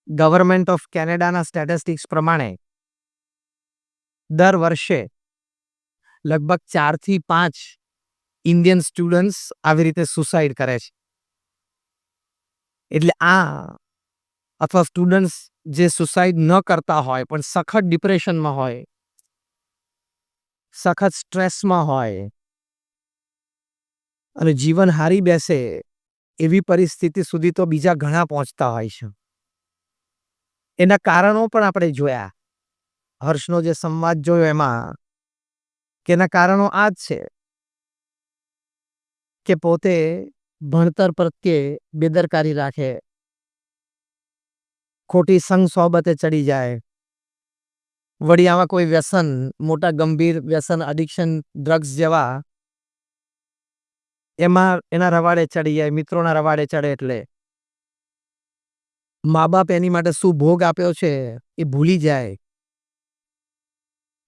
Government of કેનેડાના statistics પ્રમાણે દર વર્ષે લગભગ 4 થી 5 ઇન્ડિયન સ્ટુડન્ટ્સ આવી રીતે સુસાઇડ કરે છે. એટલે આ અથવા સ્ટુડન્ટ્સ જે સુસાઇડ ન કરતા હોય પણ સખત ડિપ્રેશનમાં હોય, સખત સ્ટ્રેસમાં હોય અને જીવન હારી બેસે એવી પરિસ્થિતિ સુધી તો બીજા ઘણા પહોંચતા હોય છે. એના કારણો પણ આપણે જોયા. હર્ષનો જે સંવાદ જોયો એમાં કે એના કારણો આ જ છે કે પોતે ભણતર પ્રત્યે બેદરકારી રાખે, ખોટી સંગ સોબતે ચડી જાય, વળી આવા કોઈ વ્યસન, મોટા ગંભીર વ્યસન, એડિક્શન, ડ્રગ્સ જેવા એમાં એના રવાડે ચડી જાય, મિત્રોના રવાડે ચડે એટલે મા બાપ એની માટે શું ભોગ આપ્યો છે એ ભૂલી જાય.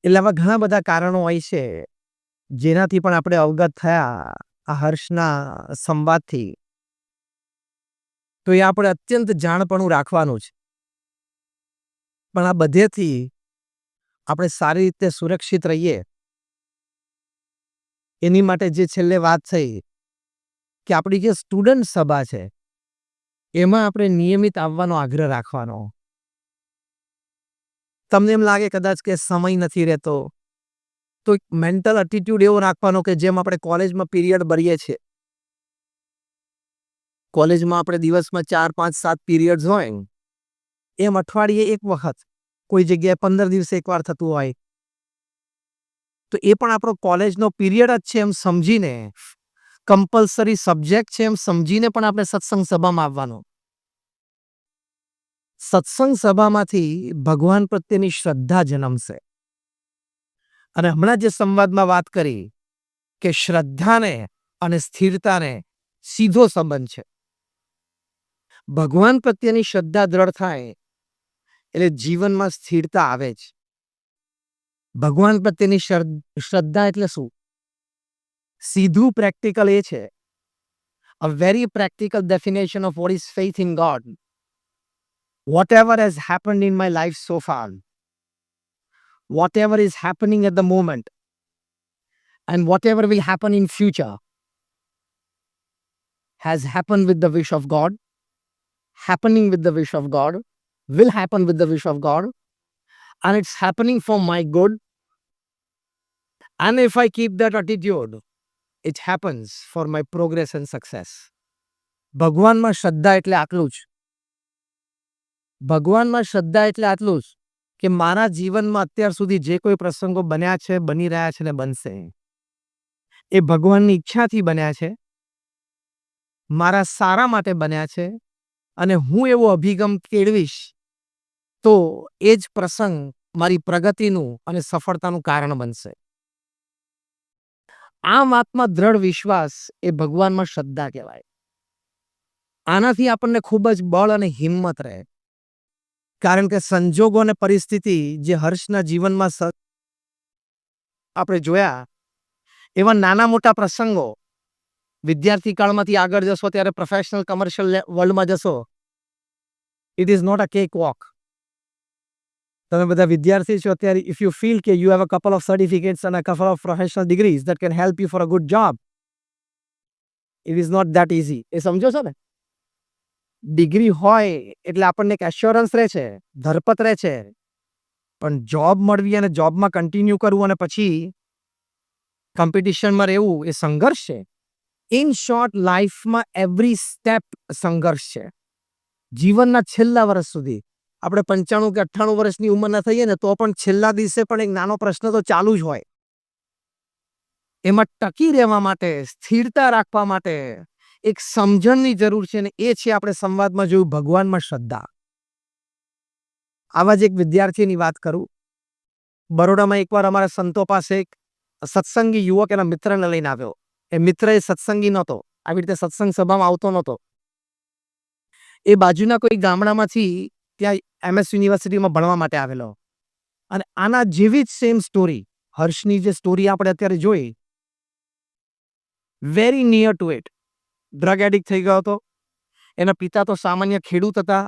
એટલે આવા ઘણા બધા કારણો હોય છે જેનાથી પણ આપણે અવગત થયા આ હર્ષના સંવાદથી. તો એ આપણે અત્યંત જાણપણું રાખવાનું છે. પણ આ બધેથી આપણે સારી રીતે સુરક્ષિત રહીએ એની માટે જે છેલ્લે વાત થઈ કે આપણી જે સ્ટુડન્ટ સભા છે એમાં આપણે નિયમિત આવવાનો આગ્રહ રાખવાનો. તમને એમ લાગે કદાચ કે સમય નથી રહેતો, તો મેન્ટલ એટીટ્યુડ એવો રાખવાનો કે જેમ આપણે કોલેજમાં પીરિયડ ભરીએ છીએ, કોલેજમાં આપણે દિવસમાં 4, 5, 7 પીરિયડ્સ હોય એમ અઠવાડિયે એક વખત, કોઈ જગ્યાએ 15 દિવસે એકવાર થતું હોય, તો એ પણ આપણો કોલેજનો પીરિયડ જ છે એમ સમજીને, કમ્પલસરી સબ્જેક્ટ છે એમ સમજીને પણ આપણે સત્સંગ સભામાં આવવાનો. સત્સંગ સભામાંથી ભગવાન પ્રત્યેની શ્રદ્ધા જન્મશે. અને હમણાં જે સંવાદમાં વાત કરી કે શ્રદ્ધાને અને સ્થિરતાને સીધો સંબંધ છે. ભગવાન પ્રત્યેની શ્રદ્ધા દ્રઢ થાય એટલે જીવનમાં સ્થિરતા આવે જ. ભગવાન પ્રત્યેની શ્રદ્ધા એટલે શું? સીધું પ્રેક્ટિકલ એ છે, a very practical definition of what is faith in God. Whatever has happened in my life so far, whatever is happening at the moment, and whatever will happen in future has happened with the wish of God, happening with the wish of God, will happen with the wish of God, and it's happening for my good. And if I keep that attitude, it happens for my progress and success. ભગવાનમાં શ્રદ્ધા એટલે આટલું જ. ભગવાનમાં શ્રદ્ધા એટલે આટલું જ કે મારા જીવનમાં અત્યાર સુધી જે કોઈ પ્રસંગો બન્યા છે, બની રહ્યા છે ને બનશે, એ ભગવાનની ઈચ્છાથી બન્યા છે, મારા સારા માટે બન્યા છે, અને હું એવો અભિગમ કેળવીશ તો એ જ પ્રસંગ મારી પ્રગતિનું અને સફળતાનું કારણ બનશે. આ વાતમાં દ્રઢ વિશ્વાસ એ ભગવાનમાં શ્રદ્ધા કહેવાય. આનાથી આપણને ખૂબ જ બળ અને હિંમત રહે. કારણ કે સંજોગો અને પરિસ્થિતિ જે હર્ષના જીવનમાં આપણે જોયા એવા નાના મોટા પ્રસંગો, વિદ્યાર્થી કાળમાંથી આગળ જશો ત્યારે પ્રોફેશનલ કમર્શિયલ વર્લ્ડમાં જશો, it is not a cake walk. તમે બધા વિદ્યાર્થી છો અત્યારે, ઇફ યુ ફીલ કે you have a couple of certificates અને couple of professional degrees that can help you for a good job, it is not that easy. એ સમજો છો ને? ડિગ્રી હોય એટલે આપણને એક એશ્યોરન્સ રહે છે, ધરપત રહે છે, પણ જોબ મળવી અને જોબમાં કન્ટિન્યુ કરવું અને પછી કોમ્પિટિશનમાં રહેવું એ સંઘર્ષ છે. ઇન શોર્ટ, લાઈફમાં એવરી સ્ટેપ સંઘર્ષ છે. જીવનના છેલ્લા વર્ષ સુધી આપણે 95 કે 98 વર્ષની ઉંમરના થઈએ ને તો પણ છેલ્લા દિવસે પણ એક નાનો પ્રશ્ન તો ચાલુ જ હોય. એમાં ટકી રહેવા માટે, સ્થિરતા રાખવા માટે એક સમજણની જરૂર છે, ને એ છે આપણે સંવાદમાં જોયું ભગવાનમાં શ્રદ્ધા. આવા જ એક વિદ્યાર્થીની વાત કરું. બરોડામાં એકવાર અમારા સંતો પાસે એક સત્સંગી યુવક એના મિત્રને લઈને આવ્યો. એ મિત્ર એ સત્સંગી નહોતો, આવી રીતે સત્સંગ સભામાં આવતો નહોતો. એ બાજુના કોઈ ગામડામાંથી ત્યાં MS યુનિવર્સિટીમાં ભણવા માટે આવેલો. અને આના જેવી જ સેમ સ્ટોરી, હર્ષની જે સ્ટોરી આપણે અત્યારે જોઈ, very near to it. Drug addict થઈ ગયો હતો. એના પિતા તો સામાન્ય ખેડૂત હતા,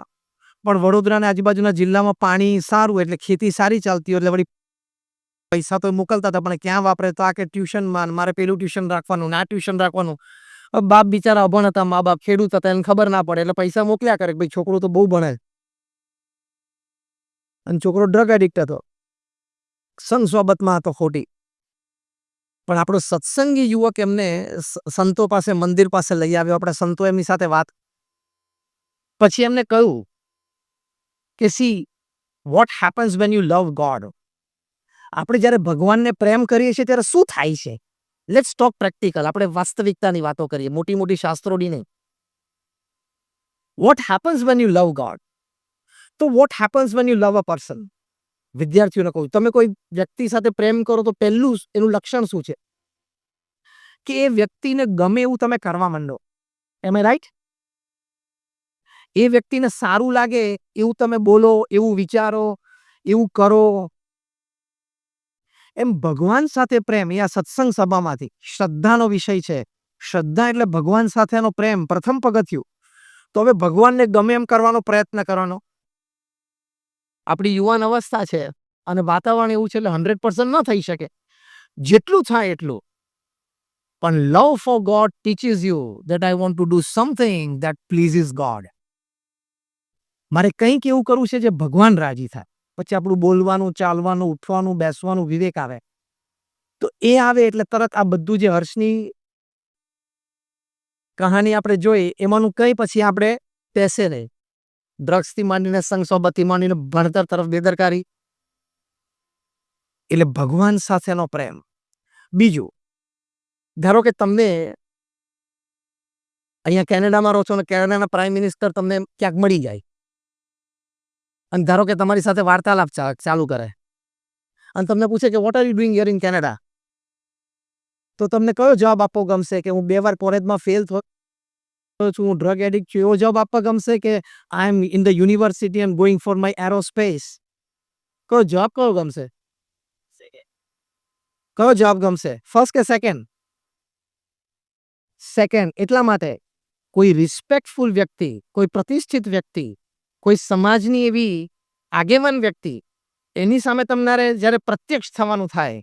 પણ વડોદરાના આજુબાજુના જિલ્લામાં પાણી સારું એટલે ખેતી સારી ચાલતી હોય એટલે વળી પૈસા તો મોકલતા હતા, પણ ક્યાં વાપરે? તો આ કે ટ્યુશનમાં, મારે પેલું ટ્યુશન રાખવાનું, ના ટ્યુશન રાખવાનું. બાપ બિચારા અભણ હતા, મા બાપ ખેડૂત હતા, એને ખબર ના પડે એટલે પૈસા મોકલ્યા કરે. ભાઈ છોકરો તો બહુ ભણે અને છોકરો ડ્રગ એડિક્ટ હતો, સંગ સોબતમાં હતો ખોટી. પણ આપણો સત્સંગી યુવક એમને સંતો પાસે, મંદિર પાસે લઈ આવ્યો. આપણે સંતો એમની સાથે વાત, પછી એમને કહ્યું કે see what happens when you love God. આપણે જ્યારે ભગવાનને પ્રેમ કરીએ છીએ ત્યારે શું થાય છે? Let's talk practical. આપણે વાસ્તવિકતાની વાતો કરીએ, મોટી મોટી શાસ્ત્રોની નહીં. What happens when you love God? તો what happens when you love a person? વિદ્યાર્થીઓને કહું, તમે કોઈ વ્યક્તિ સાથે પ્રેમ કરો તો પહેલું એનું લક્ષણ શું છે? કે એ વ્યક્તિને ગમે એવું તમે કરવા માંડો. એમ આઈ રાઈટ? એ વ્યક્તિને સારું લાગે એવું તમે બોલો, એવું વિચારો, એવું કરો. એમ ભગવાન સાથે પ્રેમ એ આ સત્સંગ સભામાંથી શ્રદ્ધાનો વિષય છે. શ્રદ્ધા એટલે ભગવાન સાથેનો પ્રેમ, પ્રથમ પગથિયું. તો હવે ભગવાનને ગમે એમ કરવાનો પ્રયત્ન કરવાનો. આપણી યુવાન અવસ્થા છે અને વાતાવરણ એવું છે એટલે 100% ન થઈ શકે, જેટલું થાય એટલું. પણ love for God teaches you that I want to do something that pleases God. મારે કંઈક એવું કરવું છે જે ભગવાન રાજી થાય. પછી આપણું બોલવાનું, ચાલવાનું, ઉઠવાનું, બેસવાનું વિવેક આવે. તો એ આવે એટલે તરત આ બધું જે હર્ષની કહાની આપણે જોઈ એમાંનું કંઈ પછી આપણે પેસે નહીં. ડ્રગ્સથી માંડીને, સંગ સોબતથી માંડીને, ભણતર તરફ બેદરકારી. એટલે ભગવાન સાથેનો પ્રેમ. બીજું, ધારો કે તમને અહીંયા કેનેડામાં રહો છો અને કેનેડાના પ્રાઇમ મિનિસ્ટર તમને ક્યાંક મળી જાય અને ધારો કે તમારી સાથે વાર્તાલાપ ચાલુ કરે અને તમને પૂછે કે what are you doing here in Canada? તો તમને કયો જવાબ આપવો ગમશે? કે હું 2 વાર કોલેજમાં ફેલ થયો છું, હું ડ્રગ એડિક્ટ છું, એવો જવાબ આપવા ગમશે? કે I am in the university and going for my aerospace? કયો જવાબ કયો ગમશે? કયો જવાબ ગમશે? ફર્સ્ટ કે સેકન્ડ? સેકન્ડ. એટલા માટે કોઈ રિસ્પેક્ટફુલ વ્યક્તિ, કોઈ પ્રતિષ્ઠિત વ્યક્તિ, કોઈ સમાજની એવી આગેવાન વ્યક્તિ, એની સામે તમારે જ્યારે પ્રત્યક્ષ થવાનું થાય,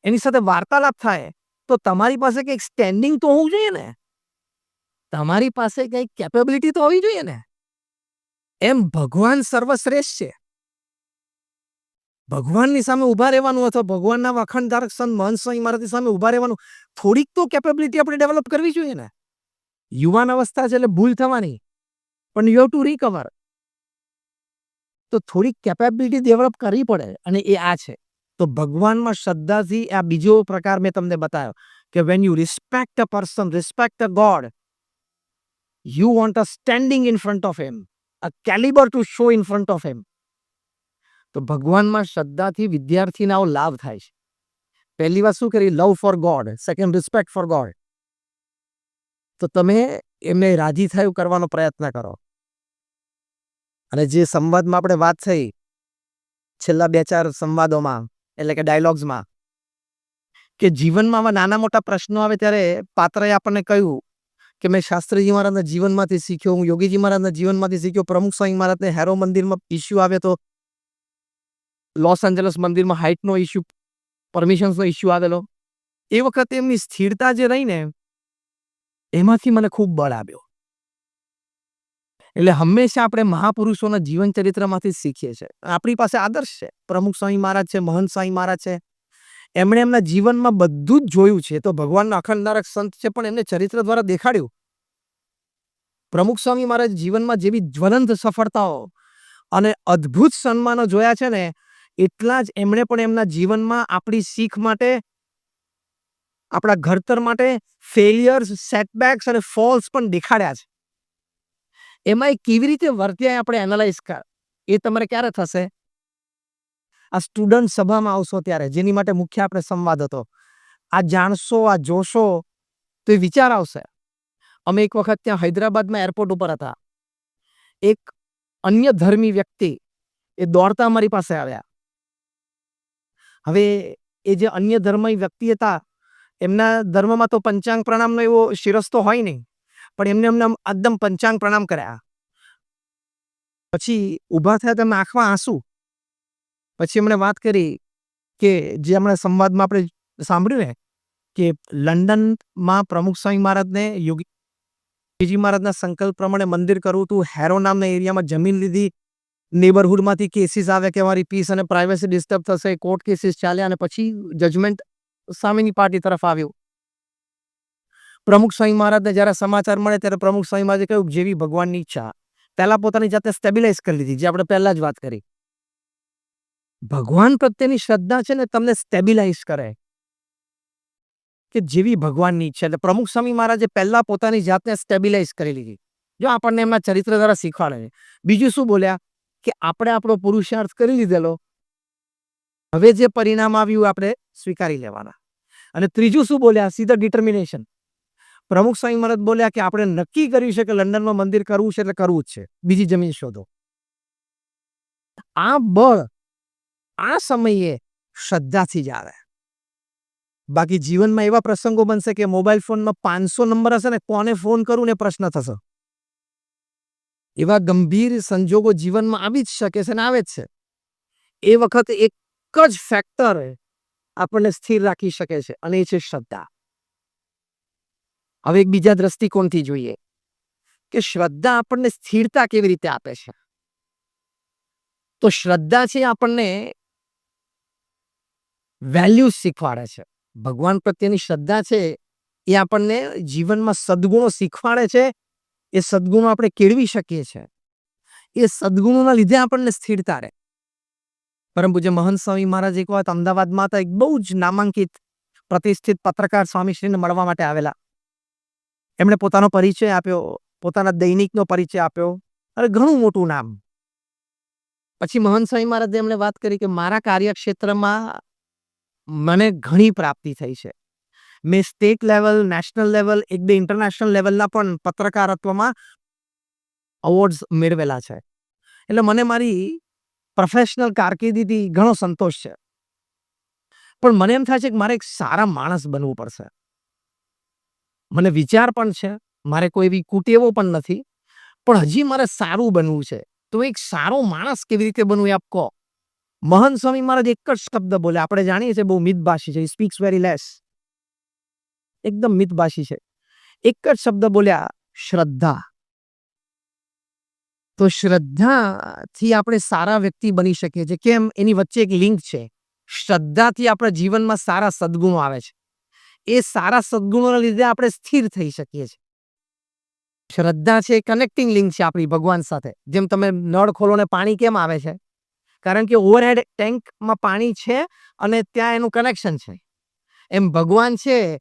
એની સાથે વાર્તાલાપ થાય, તો તમારી પાસે કંઈક સ્ટેન્ડિંગ તો હોવું જોઈએ ને, તમારી પાસે કંઈક કેપેબિલિટી તો હોવી જોઈએ ને. એમ ભગવાન સર્વશ્રેષ્ઠ છે. ભગવાનની સામે ઊભા રહેવાનું અથવા ભગવાનના વખાણધારક સંત મહંત સ્વામી મહારાજની સામે ઊભા રહેવાનું થોડીક તો કેપેબિલિટી આપણે ડેવલપ કરવી જોઈએ ને. યુવાન અવસ્થા છે એટલે ભૂલ થવાની, પણ યુ હેવ ટુ રિકવર. તો થોડીક કેપેબિલિટી ડેવલપ કરવી પડે અને એ આ છે. તો ભગવાનમાં શ્રદ્ધાથી આ બીજો પ્રકાર મેં તમને બતાવ્યો કે when you respect a person, respect a God, you want a standing in front of him, a calibre to show in front of him. તો ભગવાનમાં શ્રદ્ધાથી વિદ્યાર્થીને આવો લાભ થાય છે. પહેલી વાત શું કરી? લવ for God. Second, respect four God. તો તમે એમને રાજી થયું કરવાનો પ્રયત્ન કરો. અને જે સંવાદમાં આપણે વાત થઈ છેલ્લા 2-4 સંવાદોમાં, એટલે કે ડાયલોગ્સમાં, કે જીવનમાં આવા નાના મોટા પ્રશ્નો આવે ત્યારે પાત્રએ આપણને કહ્યું કે મેં શાસ્ત્રીજી મહારાજના જીવનમાંથી શીખ્યો, હું યોગીજી મહારાજના જીવનમાંથી શીખ્યો. પ્રમુખ સ્વામી મહારાજને હેરો મંદિરમાં ઇસ્યુ આવે તો લોસ એન્જલસ મંદિરમાં હાઇટનો ઇસ્યુ, પરમિશન્સનો ઇસ્યુ આવેલો. એ વખતે એમની સ્થિરતા જે રહી ને એમાંથી મને ખૂબ બળ આવ્યો. એટલે હંમેશા આપણે મહાપુરુષોના જીવન ચરિત્રમાંથી શીખીએ છીએ. આપણી પાસે આદર્શ છે. પ્રમુખ સ્વામી મહારાજ છે, મહંત સ્વામી મહારાજ છે. એમણે એમના જીવનમાં બધું જ જોયું છે. તો ભગવાનના અખંડધારક સંત છે પણ એમને ચરિત્ર દ્વારા દેખાડ્યું. પ્રમુખ સ્વામી મહારાજ જીવનમાં જેવી જ્વલંત સફળતાઓ અને અદ્ભુત સન્માનો જોયા છે ને, એટલા જ એમણે પણ એમના જીવનમાં આપણી શીખ માટે, આપણા ઘડતર માટે ફેલિયર્સ, સેટબેક્સ અને ફોલ્સ પણ દેખાડ્યા છે. એમાં કેવી રીતે વર્ત્યા આપણે એનાલાઇઝ કર, એ તમારે ક્યારે થશે? આ સ્ટુડન્ટ સભામાં આવશો ત્યારે, જેની માટે મુખ્ય આપણે સંવાદ હતો. આ જાણશો, આ જોશો તો એ વિચાર આવશે. અમે એક વખત ત્યાં હૈદરાબાદમાં એરપોર્ટ ઉપર હતા. એક અન્ય ધર્મી વ્યક્તિ એ દોડતા અમારી પાસે આવ્યા. હવે એ જે અન્ય ધર્મી વ્યક્તિ હતા, એમના ધર્મમાં તો પંચાંગ પ્રણામનો એવો શિરસ્તો હોય નહીં, પણ એમને એકદમ પંચાંગ પ્રણામ કર્યા. પછી ઊભા થયા તેમને આંખમાં આંસુ. પછી એમણે વાત કરી કે જે હમણાં સંવાદમાં આપણે સાંભળ્યું ને કે લંડનમાં પ્રમુખ સ્વામી મહારાજને યોગીજી મહારાજના સંકલ્પ પ્રમાણે મંદિર કરવું હતું. હેરો નામના એરિયામાં જમીન લીધી. નેબરહુડમાંથી કેસીસ આવ્યા કે અમારી પીસ અને પ્રાઇવસી ડિસ્ટર્બ થશે. કોર્ટ કેસીસ ચાલ્યા અને પછી જજમેન્ટ સામેની પાર્ટી તરફ આવ્યું. પ્રમુખ સ્વામી મહારાજને જ્યારે સમાચાર મળે ત્યારે પ્રમુખ સ્વામી મહારાજે કહ્યું જેવી ભગવાનની ઈચ્છા. પહેલા પોતાની જાતે સ્ટેબિલાઇઝ કરી લીધી, જે આપણે પહેલા જ વાત કરી. ભગવાન પ્રત્યેની શ્રદ્ધા છે ને તમને સ્ટેબિલાઇઝ કરે કે જેવી ભગવાનની ઈચ્છા. એટલે પ્રમુખ સ્વામી મહારાજે પહેલા પોતાની જાતને સ્ટેબિલાઇઝ કરી લીધી. જો આપણને એમના ચરિત્ર દ્વારા શીખવાડે છે. બીજું શું બોલ્યા કે આપણે આપણો પુરુષાર્થ કરી લીધેલો, હવે જે પરિણામ આવ્યું આપણે સ્વીકારી લેવાના. અને ત્રીજું શું બોલ્યા? સીધા ડિટર્મિનેશન. પ્રમુખ સ્વામી મહારાજ બોલ્યા કે આપણે નક્કી કર્યું છે કે લંડનમાં મંદિર કરવું છે એટલે કરવું જ છે, બીજી જમીન શોધો. આ બળ આ સમયે શ્રદ્ધાથી જ આવે. બાકી જીવનમાં એવા પ્રસંગો બનશે કે મોબાઈલ ફોનમાં 500 નંબર હશે ને કોને ફોન કરું ને પ્રશ્ન થશે. એવા ગંભીર સંજોગો જીવનમાં આવી જ શકે છે ને આવે જ છે. એ વખતે એક જ ફેક્ટર આપણને સ્થિર રાખી શકે છે અને એ છે શ્રદ્ધા. હવે એક બીજા દ્રષ્ટિકોણથી જોઈએ કે શ્રદ્ધા આપણને સ્થિરતા કેવી રીતે આપે છે. તો શ્રદ્ધા છે આપણને વેલ્યુઝ શીખવાડે છે. ભગવાન પ્રત્યેની શ્રદ્ધા છે એ આપણને જીવનમાં સદગુણો શીખવાડે છે. એ સદગુણો આપણે કેળવી શકીએ છીએ. એ સદગુણોના લીધે આપણને સ્થિરતા રહે. પરમ પૂજ્ય મહંત સ્વામી મહારાજ એક વાત અમદાવાદમાં હતા. એક બહુ જ નામાંકિત પ્રતિષ્ઠિત પત્રકાર સ્વામીશ્રીને મળવા માટે આવેલા. એમણે પોતાનો પરિચય આપ્યો, પોતાના દૈનિકનો પરિચય આપ્યો અને ઘણું મોટું નામ. પછી મહંત સ્વામી મહારાજે એમણે વાત કરી કે મારા કાર્યક્ષેત્રમાં મને ઘણી પ્રાપ્તિ થઈ છે. મેં સ્ટેટ લેવલ, નેશનલ લેવલ, એક બે ઇન્ટરનેશનલ લેવલના પણ પત્રકારત્વમાં અવોર્ડ્સ મેળવેલા છે. એટલે મને મારી પ્રોફેશનલ કારકિર્દીથી ઘણો સંતોષ છે. પણ મને એમ થાય છે કે મારે એક સારા માણસ બનવું પડશે. મને વિચાર પણ છે, મારે કોઈ એવી કુટેવો પણ નથી, પણ હજી મારે સારું બનવું છે. તો એક સારો માણસ કેવી રીતે બનવું એ આપ કહો. મહંત સ્વામી મહારાજ એક જ શબ્દ બોલે. આપણે જાણીએ છીએ બહુ મિતભાષી છે. Speaks very less. એકદમ મિતભાષી છે. એક જ શબ્દ બોલ્યા, શ્રદ્ધા. તો શ્રદ્ધાથી આપણે સારા વ્યક્તિ બની શકીએ છીએ. કેમ? એની વચ્ચે એક લિંક છે. શ્રદ્ધાથી આપણા જીવનમાં સારા સદગુણો આવે છે. એ સારા સદગુણોના લીધે આપણે સ્થિર થઈ શકીએ છીએ. શ્રદ્ધા છે કનેક્ટિંગ લિંક છે આપણી ભગવાન સાથે. જેમ તમે નળ ખોલો ને પાણી કેમ આવે છે? કારણ કે ઓવરહેડ ટેન્કમાં પાણી છે અને ત્યાં એનું કનેક્શન છે. એમ ભગવાન છે,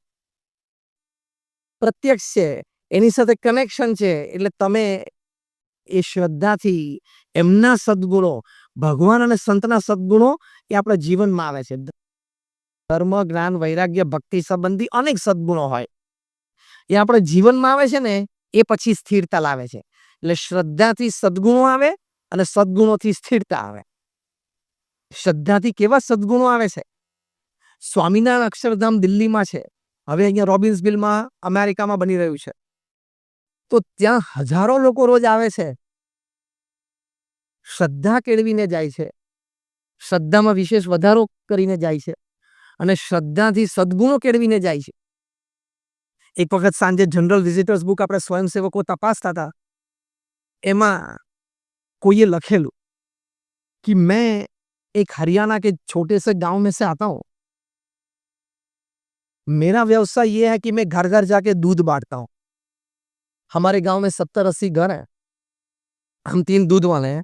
પ્રત્યક્ષ છે, એની સાથે કનેક્શન છે. એટલે તમે એ શ્રદ્ધાથી એમના સદગુણો, ભગવાન અને સંતના સદગુણો એ આપણા જીવનમાં આવે છે. ધર્મ, જ્ઞાન, વૈરાગ્ય, ભક્તિ સંબંધી અનેક સદગુણો હોય એ આપણા જીવનમાં આવે છે ને એ પછી સ્થિરતા લાવે છે. એટલે શ્રદ્ધાથી સદગુણો આવે અને સદગુણોથી સ્થિરતા આવે. શ્રદ્ધાથી કેવા સદગુણો આવે છે? સ્વામિનારાયણ અક્ષરધામ દિલ્હીમાં છે. હવે અહીંયા રોબિન્સવિલમાં અમેરિકામાં બની રહ્યું છે. તો ત્યાં હજારો લોકો રોજ આવે છે. શ્રદ્ધા કેળવીને જાય છે. શ્રદ્ધામાં વિશેષ વધારો કરીને જાય છે અને શ્રદ્ધાથી સદગુણો કેળવીને જાય છે. એક વખત સાંજે જનરલ વિઝિટર્સ બુક આપણે સ્વયંસેવકો તપાસતા હતા. એમાં कोई ये लखेलू कि मैं एक हरियाणा के छोटे से गांव में से आता हूं. मेरा व्यवसाय ये है कि मैं घर घर जाके दूध बांटता हूं. हमारे गांव में 70-80 घर हैं. हम 3 दूध वाले हैं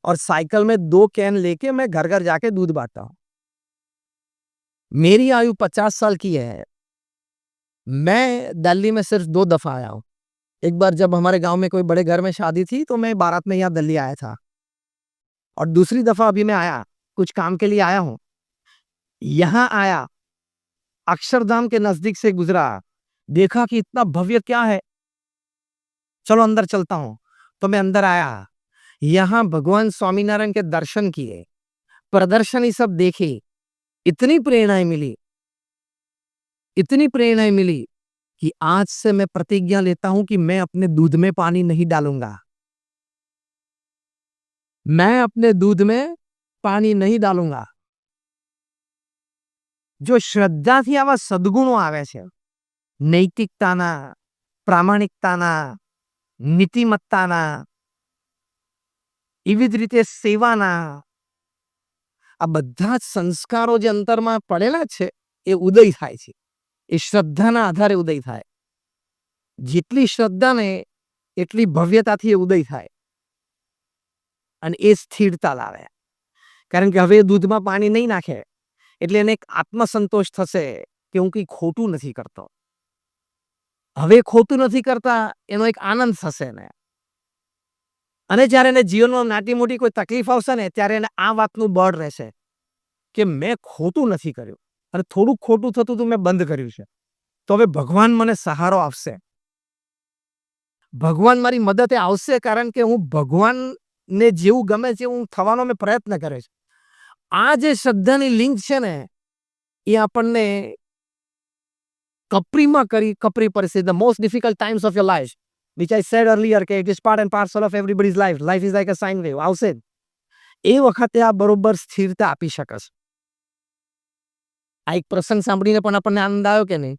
और साइकिल में 2 कैन लेके मैं घर घर जाके दूध बांटता हूं. मेरी आयु 50 साल की है. मैं दिल्ली में सिर्फ 2 दफा आया हूं. एक बार जब हमारे गांव में कोई बड़े घर में शादी थी तो मैं बारात में यहाँ दिल्ली आया था और दूसरी दफा अभी मैं आया, कुछ काम के लिए आया हूं. यहां आया, अक्षरधाम के नजदीक से गुजरा, देखा कि इतना भव्य क्या है, चलो अंदर चलता हूं. तो मैं अंदर आया. यहां भगवान स्वामीनारायण के दर्शन किए, प्रदर्शनी सब देखी. इतनी प्रेरणाएं मिली, इतनी प्रेरणाएं मिली कि आज से मैं प्रतिज्ञा लेता हूं कि मैं अपने दूध में पानी नहीं डालूंगा. मैं अपने दूध में पानी नहीं डालूंगा. જો શ્રદ્ધાથી આવા સદગુણો આવે છે, નૈતિકતાના, પ્રામાણિકતાના, નીતિમત્તાના, એવી જ રીતે સેવાના, આ બધા જ સંસ્કારો જે અંતરમાં પડેલા છે એ ઉદય થાય છે. એ શ્રદ્ધાના આધારે ઉદય થાય. જેટલી શ્રદ્ધા ને એટલી ભવ્યતાથી એ ઉદય થાય અને એ સ્થિરતા લાવે. કારણ કે હવે દૂધમાં પાણી નહીં નાખે એટલે એને એક આત્મસંતોષ થશે કે હું કંઈ ખોટું નથી કરતો. હવે ખોટું નથી કરતા એનો એક આનંદ થશે ને. અને જ્યારે એને જીવનમાં નાની મોટી કોઈ તકલીફ આવશે ને ત્યારે એને આ વાતનું બળ રહેશે કે મેં ખોટું નથી કર્યું અને થોડુંક ખોટું થતું હતું મેં બંધ કર્યું છે. તો હવે ભગવાન મને સહારો આપશે. ભગવાન મારી મદદે આવશે કારણ કે હું ભગવાનને જેવું ગમે છે હું થવાનો મેં પ્રયત્ન કર્યો છે. આ જે શ્રદ્ધાની લિંક છે ને એ આપણને કપરીમાં કરી કપરી પરિસ્થિતિ, the most difficult times of your life, which I said earlier કે it is part and parcel of everybody's life. Life is like a sine wave. આવશે એ વખતે આ બરોબર સ્થિરતા આપી શકે છે. આ એક પ્રસંગ સાંભળીને પણ આપણને આનંદ આવ્યો કે નહીં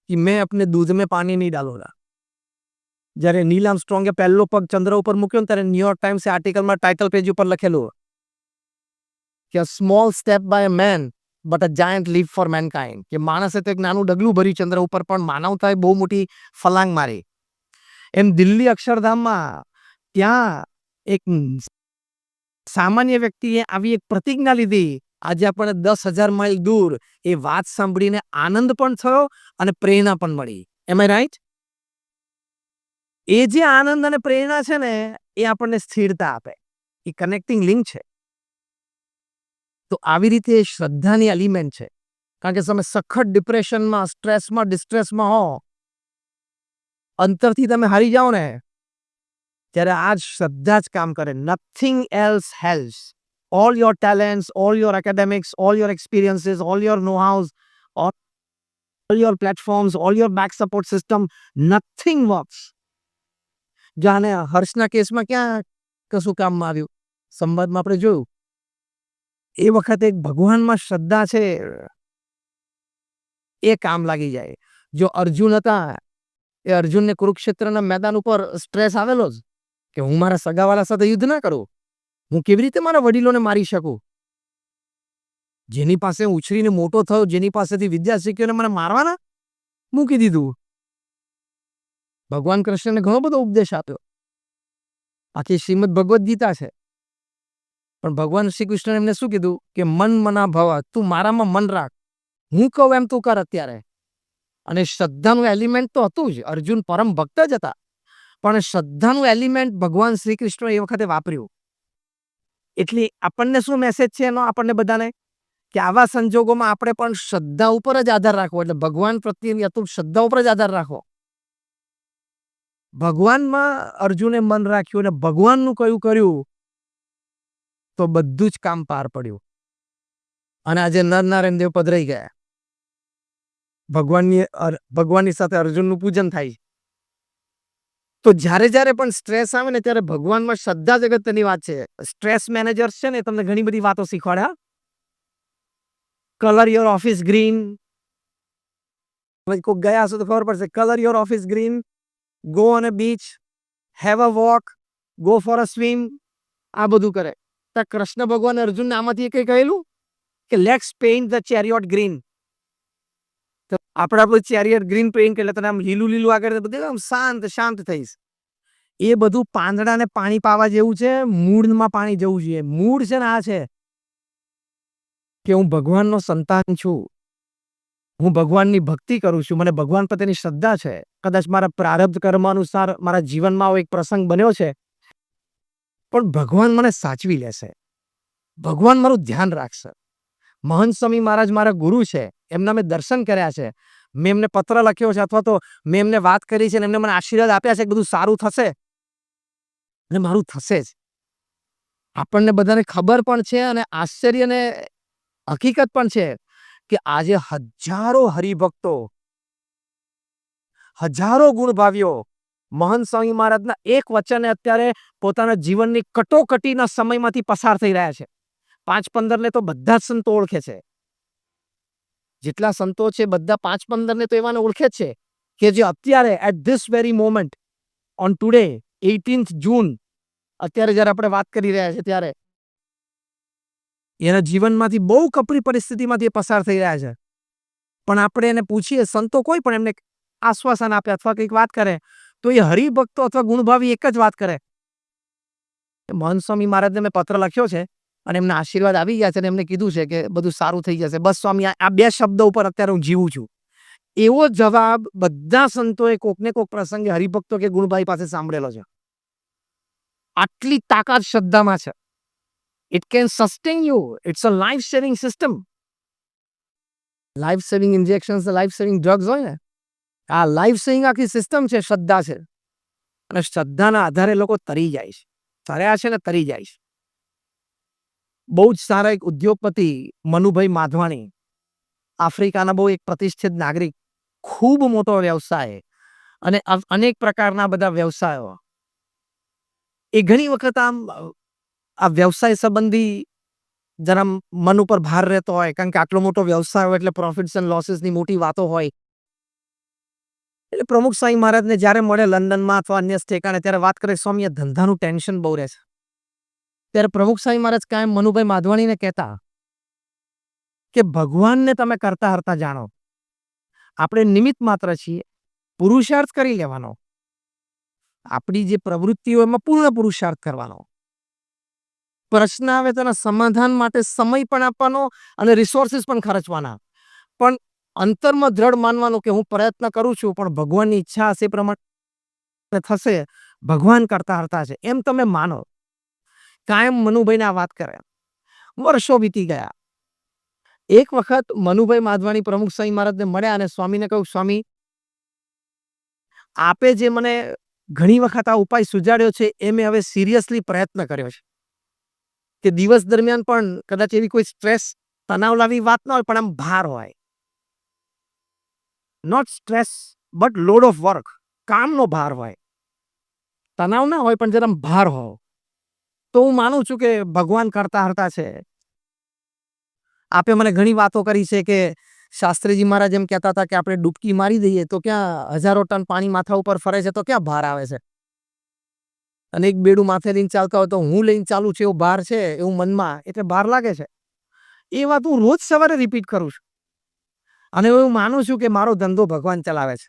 કે મેં અપને દૂધ મેં પાણી નહીં ડાલુંગા. જ્યારે નીલ આર્મસ્ટ્રોંગે પહેલો પગ ચંદ્ર ઉપર મૂક્યો ને ત્યારે ન્યુયોર્ક ટાઈમ્સે આર્ટિકલમાં ટાઇટલ પેજ ઉપર લખેલું કે small step by a man but a giant leap for mankind, કે માણસે તો એક નાનું ડગલું ભર્યું ચંદ્ર ઉપર પણ માનવતાએ બહુ મોટી ફલાંગ મારી. એમ દિલ્હી અક્ષરધામમાં ત્યાં એક સામાન્ય વ્યક્તિએ આવી એક પ્રતિજ્ઞા લીધી. આજે આપણે 10,000 માઇલ દૂર એ વાત સાંભળીને આનંદ પણ થયો અને પ્રેરણા પણ મળી. એમ આઈ રાઈટ? એ જે આનંદ અને પ્રેરણા છે ને એ આપણને સ્થિરતા આપે. એ કનેક્ટિંગ લિંક છે. તો આવી રીતે શ્રદ્ધાની એલિમેન્ટ છે. કારણ કે તમે સખત ડિપ્રેશનમાં, સ્ટ્રેસમાં, ડિસ્ટ્રેસમાં હો, અંતરથી તમે હારી જાઓ ને ત્યારે આ જ શ્રદ્ધા જ કામ કરે. Nothing else helps. All your talents, all your academics, all your experiences, all your know how, all your platforms, all your back support system, nothing works. જાને હર્ષના કેસમાં ક્યાં કશું કામમાં આવ્યું? સંવાદમાં આપણે જોયું. એ વખતે એક ભગવાનમાં શ્રદ્ધા છે એ કામ લાગી જાય. જો અર્જુન હતા એ અર્જુનને કુરુક્ષેત્રના મેદાન ઉપર સ્ટ્રેસ આવેલો જ કે હું મારા સગાવાલા સાથે યુદ્ધ ના કરું, હું કેવી રીતે મારા વડીલોને મારી શકું? જેની પાસે ઉછરીને મોટો થયો, જેની પાસેથી વિદ્યા શીખ્યો મને મારવાના મૂકી દીધું. ભગવાન કૃષ્ણને ઘણો બધો ઉપદેશ આપ્યો. આખી શ્રીમદ ભગવદ્ ગીતા છે. પણ ભગવાન શ્રી કૃષ્ણ એમને શું કીધું કે મન મના ભવ, તું મારામાં મન રાખ, હું કહું એમ તું કર અત્યારે. અને શ્રદ્ધાનું એલિમેન્ટ તો હતું જ. અર્જુન પરમ ભક્ત જ હતા પણ શ્રદ્ધાનું એલિમેન્ટ ભગવાન શ્રી કૃષ્ણ એ વખતે વાપર્યું. એટલે આપણને શું મેસેજ છે એનો આપણને બધાને કે આવા સંજોગોમાં આપણે પણ શ્રદ્ધા ઉપર જ આધાર રાખવો. એટલે ભગવાન પ્રત્યેની અતૂટ શ્રદ્ધા ઉપર જ આધાર રાખવો. ભગવાનમાં અર્જુને મન રાખ્યું અને ભગવાનનું કયું કર્યું તો બધું જ કામ પાર પડ્યું. અને આજે નર નારાયણ દેવ પધરાઈ ગયા. ભગવાનની સાથે અર્જુનનું પૂજન થાય. તો જ્યારે જ્યારે પણ સ્ટ્રેસ આવે ને ત્યારે ભગવાનમાં શ્રદ્ધા જ અગત્યની વાત છે. સ્ટ્રેસ મેનેજર્સ છે ને તમને ઘણી બધી વાતો શીખવાડ્યા. Colour your office green. કોઈ ગયા હશો તો ખબર પડશે. Colour your office green, go on a beach, have a walk, go for a swim. આ બધું કરે. તો કૃષ્ણ ભગવાન અર્જુનને આમાંથી કઈ કહેલું કે લેટ્સ પેઇન્ટ ધ ચેરિયોટ ગ્રીન. તો આપણે આપણું ચેરિયટ ગ્રીન પેઇન્ટ એટલે તને આમ લીલું લીલું આગળ બધું આમ શાંત શાંત થઈશ. એ બધું પાંદડાને પાણી પાવા જેવું છે. મૂળમાં પાણી જવું જોઈએ. મૂળ છે ને આ છે કે હું ભગવાનનો સંતાન છું, હું ભગવાનની ભક્તિ કરું છું, મને ભગવાન પ્રત્યેની શ્રદ્ધા છે. કદાચ મારા પ્રારબ્ધ કર્મ અનુસાર મારા જીવનમાં આવો એક પ્રસંગ બન્યો છે પણ ભગવાન મને સાચવી લેશે, ભગવાન મારું ધ્યાન રાખશે. મહંત સ્વામી મહારાજ મારા ગુરુ છે, એમના મેં દર્શન કર્યા છે, મેં એમને પત્ર લખ્યો છે અથવા તો મેં એમને વાત કરી છે અને એમને મને આશીર્વાદ આપ્યા છે કે બધું સારું થશે અને મારું થશે જ. આપણને બધાને ખબર પણ છે અને આશ્ચર્ય અને હકીકત પણ છે કે આજે હજારો હરિભક્તો, હજારો ગુણભાવીઓ મહંત સ્વામી મહારાજના એક વચને અત્યારે પોતાના જીવનની કટોકટીના સમયમાંથી પસાર થઈ રહ્યા છે. 5-15 તો બધા જ સંતો ઓળખે છે. જેટલા સંતો છે બધા 5-15 તો એવાને ઓળખે છે કે જે અત્યારે at this very moment on today 18th June અત્યારે જ્યારે આપણે વાત કરી રહ્યા છે ત્યારે એના જીવનમાંથી બહુ કપરી પરિસ્થિતિમાંથી પસાર થઈ રહ્યા છે. પણ આપણે એને પૂછીએ, સંતો કોઈ પણ એમને આશ્વાસન આપે અથવા કંઈક વાત કરે તો એ હરિભક્તો અથવા ગુણભાવી એક જ વાત કરે. મહંત સ્વામી મહારાજને મેં પત્ર લખ્યો છે અને એમના આશીર્વાદ આવી ગયા છે અને એમને કીધું છે કે બધું સારું થઈ જશે. બસ સ્વામી, આ 2 શબ્દો ઉપર અત્યારે હું જીવું છું. એવો જવાબ બધા સંતોએ કોકને કોક પ્રસંગે હરિભક્તો કે ગુણભાઈ પાસે સાંભળેલો છે. આટલી તાકાત શ્રદ્ધામાં છે. It can sustain you. It's a life saving system. Life saving injections, life saving drugs હોય ને, આ લાઈફ સેવિંગ આખી સિસ્ટમ છે, શ્રદ્ધા છે. અને શ્રદ્ધાના આધારે લોકો તરી જાય છે. તર્યા છે ને તરી જાય છે. બહુ જ સારા એક ઉદ્યોગપતિ મનુભાઈ માધવાણી, આફ્રિકાના બહુ એક પ્રતિષ્ઠિત નાગરિક, ખૂબ મોટો વ્યવસાય અને અનેક પ્રકારના બધા વ્યવસાયો. એ ઘણી વખત આમ આ વ્યવસાય સંબંધી જરા મન ઉપર ભાર રહેતો હોય, કારણ કે આટલો મોટો વ્યવસાય હોય એટલે પ્રોફિટ્સ એન્ડ લોસીસની મોટી વાતો હોય. એટલે પ્રમુખ સ્વામી મહારાજને જ્યારે મળે લંડનમાં અથવા અન્ય ઠેકાણે ત્યારે વાત કરે, સ્વામી આ ધંધાનું ટેન્શન બહુ રહે છે. ત્યારે પ્રમુખ સ્વામી મહારાજ કાયમ મનુભાઈ માધવાણીને કહેતા કે ભગવાનને તમે કરતા હરતા જાણો, આપણે નિમિત્ત માત્ર છીએ, પુરુષાર્થ કરી લેવાનો. આપણી જે પ્રવૃત્તિઓ એમાં પૂર્ણ પુરુષાર્થ કરવાનો. પ્રશ્ન આવે તેના સમાધાન માટે સમય પણ આપવાનો અને રિસોર્સિસ પણ ખર્ચવાના. પણ અંતરમાં દ્રઢ માનવાનું કે હું પ્રયત્ન કરું છું પણ ભગવાનની ઈચ્છા હશે એ પ્રમાણે થશે, ભગવાન કરતા હરતા છે, એમ તમે માનો. કાયમ મનુભાઈને આ વાત કરે. વર્ષો વીતી ગયા. એક વખત મનુભાઈ માધવાણી પ્રમુખ સ્વામી મહારાજને મળ્યા અને સ્વામીને કહ્યું, સ્વામી, આપે જે મને ઘણી વખત આ ઉપાય સુજાડ્યો છે એ મેં હવે સિરિયસલી પ્રયત્ન કર્યો છે કે દિવસ દરમિયાન પણ કદાચ એવી કોઈ સ્ટ્રેસ, તણાવ લાવી વાત ના હોય પણ આમ ભાર હોય. Not stress but load of work, કામનો ભાર હોય. તણાવ ના હોય પણ જરા ભાર હોય. તો હું માનું છું કે ભગવાન કરતા હરતા છે. આપે મને ઘણી વાતો કરી છે કે શાસ્ત્રીજી મહારાજ એમ કહેતા હતા કે આપણે ડૂબકી મારી દઈએ તો ક્યાં હજારો ટન પાણી માથા ઉપર ફરે છે તો ક્યાં ભાર આવે છે. અને એક બેડું માથે લઈને ચાલતા હોય તો હું લઈને ચાલુ છું એવો ભાર છે, એવું મનમાં એટલે ભાર લાગે છે. એ વાત હું રોજ સવારે રિપીટ કરું છું. અને હું માનું છું કે મારો ધંધો ભગવાન ચલાવે છે.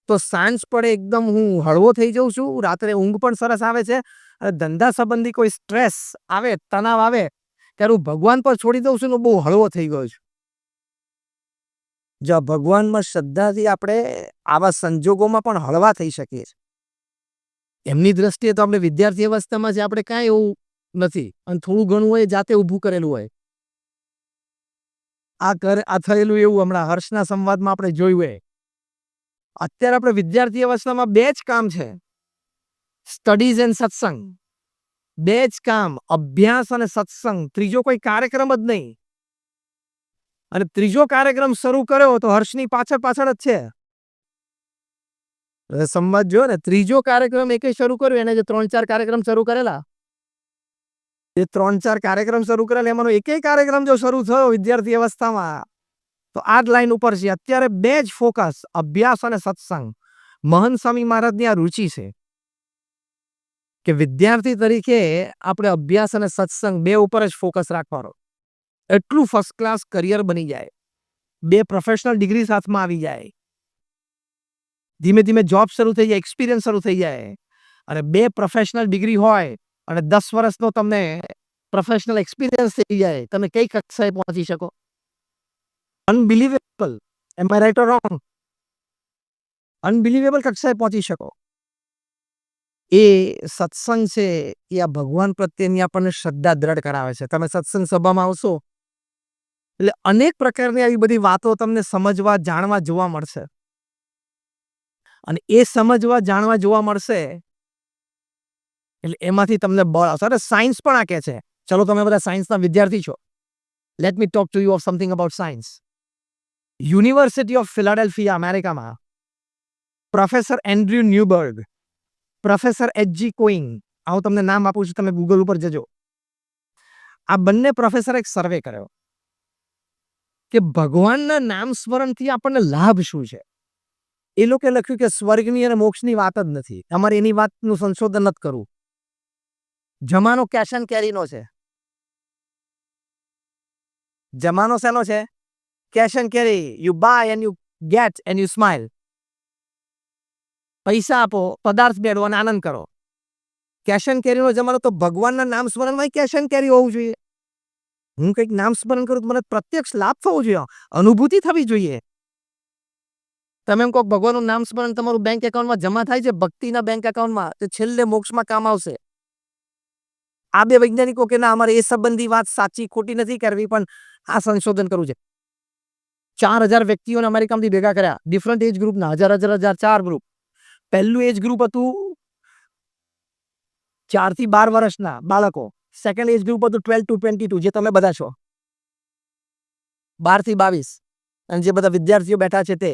તો સાંજ પડે એકદમ હું હળવો થઈ જાઉં છું, રાત્રે ઊંઘ પણ સરસ આવે છે. અને ધંધા સંબંધી કોઈ સ્ટ્રેસ આવે, તણાવ આવે ત્યારે હું ભગવાન પર છોડી દઉં છું ને બહુ હળવો થઈ ગયો છું. જો ભગવાનમાં શ્રદ્ધાથી આપણે આવા સંજોગોમાં પણ હળવા થઈ શકીએ છીએ. એમની દ્રષ્ટિએ તો આપણે વિદ્યાર્થી અવસ્થામાં છે, આપણે કાંઈ એવું નથી અને થોડું ઘણું હોય જાતે ઊભું કરેલું હોય. આ થયેલું એવું હમણાં હર્ષના સંવાદમાં આપણે જોયું હોય. અત્યારે આપણે વિદ્યાર્થી અવસ્થામાં 2 જ કામ છે, સ્ટડીઝ એન્ડ સત્સંગ. 2 જ કામ, અભ્યાસ અને સત્સંગ. ત્રીજો કોઈ કાર્યક્રમ જ નહીં. અને ત્રીજો કાર્યક્રમ શરૂ કર્યો તો હર્ષની પાછળ જ છે. સંવાદ જો ને, ત્રીજો કાર્યક્રમ એકે શરૂ કર્યો, એને જે 3-4 કાર્યક્રમ શરૂ કરેલા, એ 3-4 કાર્યક્રમ શરૂ કરેલા એમાંનો એકેય કાર્યક્રમ જો શરૂ થયો વિદ્યાર્થી અવસ્થામાં તો આ જ લાઈન ઉપર છે. અત્યારે 2 જ ફોકસ, અભ્યાસ અને સત્સંગ. મહંત સ્વામી મહારાજની આ રુચિ છે કે વિદ્યાર્થી તરીકે આપણે અભ્યાસ અને સત્સંગ 2 ઉપર જ ફોકસ રાખવાનો. એટલું ફર્સ્ટ ક્લાસ કરિયર બની જાય, 2 પ્રોફેશનલ ડિગ્રી સાથમાં આવી જાય, ધીમે ધીમે જોબ શરૂ થઈ જાય, એક્સપિરિયન્સ શરૂ થઈ જાય. અને 2 પ્રોફેશનલ ડિગ્રી હોય અને 10 વર્ષનો તમને પ્રોફેશનલ એક્સપિરિયન્સ થઈ જાય, તમે કઈ કક્ષાએ પહોંચી શકો? Unbelievable. Am I right or wrong? Unbelievable કક્ષાએ પહોંચી શકો. એ સત્સંગ છે એ આ ભગવાન પ્રત્યેની આપણને શ્રદ્ધા દ્રઢ કરાવે છે. તમે સત્સંગ સભામાં આવશો એટલે અનેક પ્રકારની આવી બધી વાતો તમને સમજવા, જાણવા, જોવા મળશે. અને એ સમજવા, જાણવા, જોવા મળશે એટલે એમાંથી તમને બળ આવશે. અરે સાયન્સ પણ આ કહે છે, ચલો તમે બધા સાયન્સના વિદ્યાર્થી છો, let me talk to you of something about science. University of Philadelphia અમેરિકામાં પ્રોફેસર એન્ડ્રુ ન્યુબર્ગ, પ્રોફેસર એચ.જી. કોઈંગ, આવું તમને નામ આપું છું, તમે ગૂગલ ઉપર જજો. આ બંને પ્રોફેસરે એક સર્વે કર્યો કે ભગવાનના નામ સ્મરણથી આપણને લાભ શું છે. એ લોકોએ લખ્યું કે સ્વર્ગની અને મોક્ષની વાત જ નથી. અમારે એની વાતનું સંશોધન નથી કરવું. જમાનો કેશ એન્ડ કેરીનો છે. જમાનો શેનો છે? Cash and carry. You buy and you get and you smile. પૈસા આપો, પદાર્થ મેળવો અને આનંદ કરો. કેશ એન્ડ કેરીનો જમાનો. તો ભગવાનના નામ સ્મરણમાં કેશ એન્ડ કેરી હોવું જોઈએ. હું કંઈક નામ સ્મરણ કરું તો મને પ્રત્યક્ષ લાભ થવો જોઈએ, અનુભૂતિ થવી જોઈએ. તમે એમ કહો ભગવાનનું નામ સ્મરણ તમારું બેંક એકાઉન્ટમાં જમા થાય છે, ભક્તિના બેંક એકાઉન્ટમાં, તો છેલ્લે મોક્ષમાં કામ આવશે. આ બે વૈજ્ઞાનિકો કે ના અમારે એ સંબંધી વાત સાચી ખોટી નથી કરવી, પણ આ સંશોધન કરવું છે. 4,000 વ્યક્તિઓને અમેરિકામાંથી ભેગા કર્યા, ડિફરન્ટ એજ ગ્રુપના, હજાર 4 ગ્રુપ. પહેલું એજ ગ્રુપ હતું 4 થી 12 વર્ષના બાળકો. સેકન્ડ એજ ગ્રુપ હતું 12 to 22, જે તમે બધા છો. 12 થી 22 અને જે બધા વિદ્યાર્થીઓ બેઠા છે તે.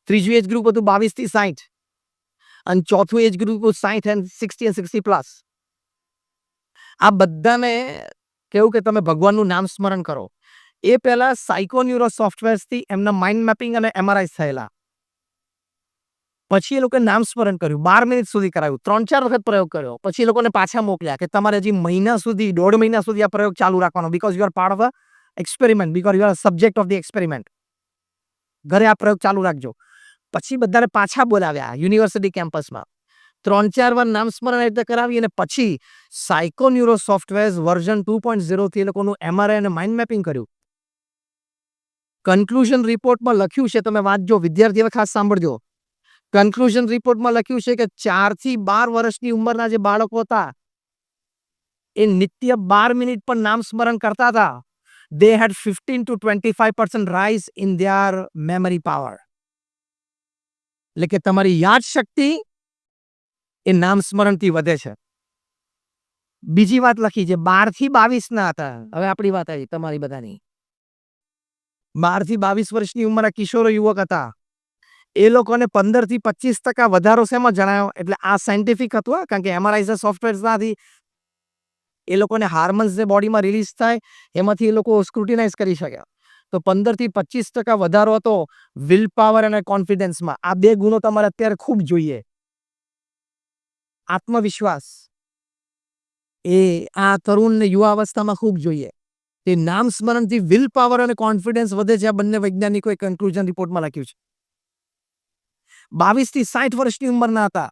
ત્રીજું એજ ગ્રુપ હતું 22 થી 60 અને ચોથું એજ ગ્રુપ હતું 60 and 60 and 60 પ્લસ. આ બધાને કેવું કે તમે ભગવાનનું નામ સ્મરણ કરો. એ પહેલા સાયકોન્યુરો સોફ્ટવેર્સથી એમના માઇન્ડ મેપિંગ અને એમઆરઆઈ થયેલા. પછી એ લોકોએ નામ સ્મરણ કર્યું, 12 મિનિટ સુધી કરાયું, 3-4 વખત પ્રયોગ કર્યો. પછી એ લોકોને પાછા મોકલ્યા કે તમારે હજી મહિના સુધી, 1.5 મહિના સુધી આ પ્રયોગ ચાલુ રાખવાનો, because you are part of a experiment, because you are subject of the experiment. ઘરે આ પ્રયોગ ચાલુ રાખજો. પછી બધાને પાછા બોલાવ્યા યુનિવર્સિટી કેમ્પસમાં. 3-4 વાર નામ સ્મરણ રીતે કરાવી અને પછી સાયકોન્યુરો સોફ્ટવેર વર્ઝન 2.0 થી એ લોકોનું એમઆરઆઈ અને માઇન્ડ મેપિંગ કર્યું. કન્ક્લુઝન રિપોર્ટમાં લખ્યું છે, તમે વાંચજો, વિદ્યાર્થીઓ ખાસ સાંભળજો. કન્ક્લુઝન રિપોર્ટમાં લખ્યું છે કે 4 થી 12 વર્ષની ઉંમરના જે બાળકો હતા એ નિત્ય 12 મિનિટ પણ નામ સ્મરણ કરતા હતા. They had 15 to 25% rise in their memory power. એટલે કે તમારી યાદ શક્તિ એ નામ સ્મરણથી વધે છે. બીજી વાત લખી છે 12 થી 22 ના હતા. હવે આપણી વાત આવી તમારી બધાની. 12 થી 22 વર્ષની ઉંમરના કિશોરો યુવક હતા. એ લોકોને 15 થી 25% વધારો શેમાં જણાયો? એટલે આ સાયન્ટિફિક હતું, કારણ કે એમઆરઆઈ સોફ્ટવેરમાંથી એ લોકોને હાર્મોન્સ જે બોડીમાં રિલીઝ થાય એમાંથી એ લોકો સ્ક્રુટિનાઇઝ કરી શક્યા. તો 15 થી 25% વધારો હતો વિલ પાવર અને કોન્ફિડન્સમાં. આ બે ગુણો તમારે અત્યારે ખૂબ જોઈએ. આત્મવિશ્વાસ એ આ તરુણ ને યુવા અવસ્થામાં ખૂબ જોઈએ. તે નામ સ્મરણથી વિલ પાવર અને કોન્ફિડન્સ વધે છે. આ બંને વૈજ્ઞાનિકોએ કન્ક્લુઝન રિપોર્ટમાં લખ્યું છે. 22 થી 60 વર્ષની ઉંમરના હતા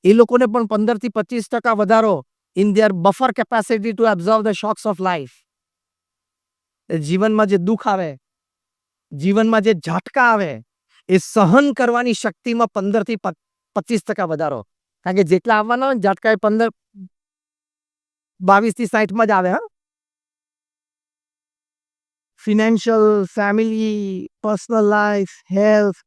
એ લોકોને પણ 15 થી 25% વધારો in their buffer capacity to absorb the shocks of life. જીવનમાં જે દુઃખ આવે, જીવનમાં જે ઝાટકા આવે એ સહન કરવાની શક્તિમાં 15 થી 25% વધારો. કારણ કે જેટલા આવવાના હોય ઝાટકા એ 22 થી 60 જ આવે. Financial, family, personal life, health,